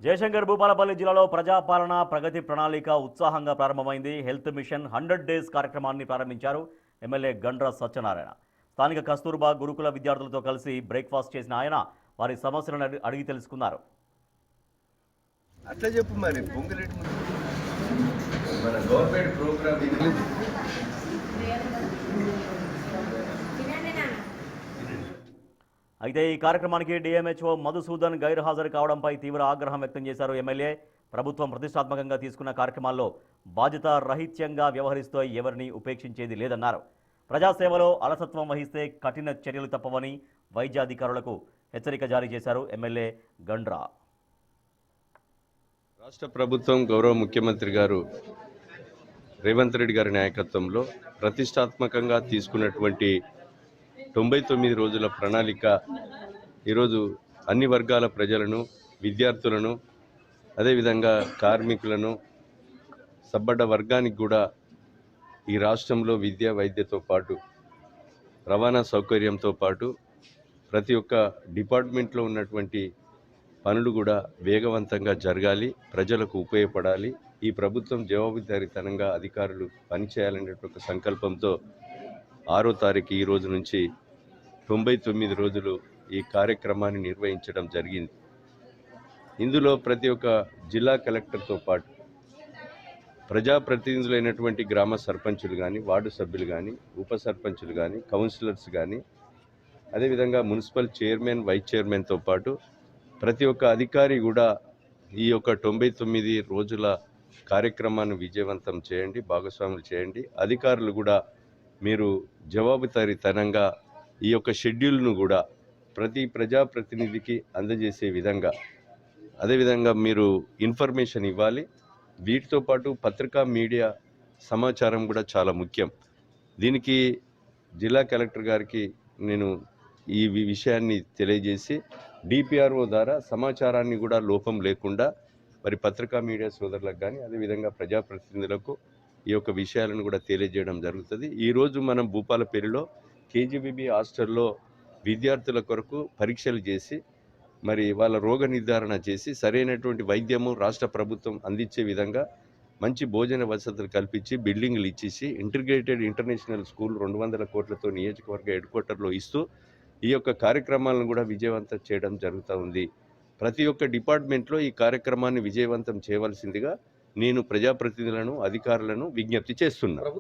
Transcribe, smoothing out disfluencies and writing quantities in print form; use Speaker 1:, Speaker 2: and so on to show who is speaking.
Speaker 1: జయశంకర్ భూపాలపల్లి జిల్లాలో ప్రజాపాలన ప్రగతి ప్రణాళిక ఉత్సాహంగా ప్రారంభమైంది. హెల్త్ మిషన్ 100 డేస్ కార్యక్రమాన్ని ప్రారంభించారు ఎమ్మెల్యే గండ్ర సత్యనారాయణ. స్థానిక కస్తూర్బా గురుకుల విద్యార్థులతో కలిసి బ్రేక్ఫాస్ట్ చేసిన ఆయన వారి సమస్యలను అడిగి తెలుసుకున్నారు.
Speaker 2: అట్లా చెప్పు మరి పొంగిరెడ్డి మన గవర్నమెంట్ ప్రోగ్రామ్
Speaker 1: అయితే ఈ కార్యక్రమానికి డిఎంహెచ్ఓ మధుసూదన్ గైర్హాజరు కావడంపై తీవ్ర ఆగ్రహం వ్యక్తం చేశారు ఎమ్మెల్యే. ప్రభుత్వం ప్రతిష్టాత్మకంగా తీసుకున్న కార్యక్రమాల్లో బాధ్యత రహిత్యంగా వ్యవహరిస్తూ ఎవరిని ఉపేక్షించేది లేదన్నారు. ప్రజాసేవలో అలసత్వం వహిస్తే కఠిన చర్యలు తప్పవని వైద్యాధికారులకు హెచ్చరిక జారీ చేశారు ఎమ్మెల్యే గండ్రా.
Speaker 3: రాష్ట్ర ప్రభుత్వం గౌరవ ముఖ్యమంత్రి గారు రేవంత్ రెడ్డి గారి నాయకత్వంలో ప్రతిష్టాత్మకంగా తీసుకున్నటువంటి 99 రోజుల ప్రణాళిక ఈరోజు అన్ని వర్గాల ప్రజలను, విద్యార్థులను, అదేవిధంగా కార్మికులను, సబ్బడ్డ వర్గానికి కూడా ఈ రాష్ట్రంలో విద్య, వైద్యతో పాటు రవాణా సౌకర్యంతో పాటు ప్రతి ఒక్క డిపార్ట్మెంట్లో ఉన్నటువంటి పనులు కూడా వేగవంతంగా జరగాలి, ప్రజలకు ఉపయోగపడాలి. ఈ ప్రభుత్వం జవాబుదారీతనంగా అధికారులు పనిచేయాలనేటువంటి సంకల్పంతో 6వ తారీఖు ఈ రోజు నుంచి 99 రోజులు ఈ కార్యక్రమాన్ని నిర్వహించడం జరిగింది. ఇందులో ప్రతి ఒక్క జిల్లా కలెక్టర్తో పాటు ప్రజాప్రతినిధులైనటువంటి గ్రామ సర్పంచులు కానీ, వార్డు సభ్యులు కానీ, ఉప సర్పంచులు కానీ, కౌన్సిలర్స్ కానీ, అదేవిధంగా మున్సిపల్ చైర్మన్, వైస్ చైర్మన్తో పాటు ప్రతి ఒక్క అధికారి కూడా ఈ యొక్క 99 రోజుల కార్యక్రమాన్ని విజయవంతం చేయండి, భాగస్వాములు చేయండి. అధికారులు కూడా మీరు జవాబుదారీతనంగా ఈ యొక్క షెడ్యూల్ను కూడా ప్రతి ప్రజాప్రతినిధికి అందజేసే విధంగా, అదేవిధంగా మీరు ఇన్ఫర్మేషన్ ఇవ్వాలి. వీటితో పాటు పత్రికా మీడియా సమాచారం కూడా చాలా ముఖ్యం. దీనికి జిల్లా కలెక్టర్ గారికి నేను ఈ విషయాన్ని తెలియజేసి డిపిఆర్ఓ ద్వారా సమాచారాన్ని కూడా లోపం లేకుండా మరి పత్రికా మీడియా సోదరులకు కానీ, అదేవిధంగా ప్రజాప్రతినిధులకు ఈ యొక్క విషయాలను కూడా తెలియజేయడం జరుగుతుంది. ఈరోజు మనం భూపాలపల్లిలో కేజీబీబీ హాస్టల్లో విద్యార్థుల కొరకు పరీక్షలు చేసి మరి వాళ్ళ రోగ నిర్ధారణ చేసి సరైనటువంటి వైద్యము రాష్ట్ర ప్రభుత్వం అందించే విధంగా మంచి భోజన వసతులు కల్పించి బిల్డింగ్లు ఇచ్చేసి ఇంటిగ్రేటెడ్ ఇంటర్నేషనల్ స్కూల్ 200 కోట్లతో నియోజకవర్గ హెడ్ క్వార్టర్లో ఇస్తూ ఈ యొక్క కార్యక్రమాలను కూడా విజయవంతం చేయడం జరుగుతూ ఉంది. ప్రతి ఒక్క డిపార్ట్మెంట్లో ఈ కార్యక్రమాన్ని విజయవంతం చేయవలసిందిగా నేను ప్రజాప్రతినిధులను, అధికారులను విజ్ఞప్తి చేస్తున్నాను.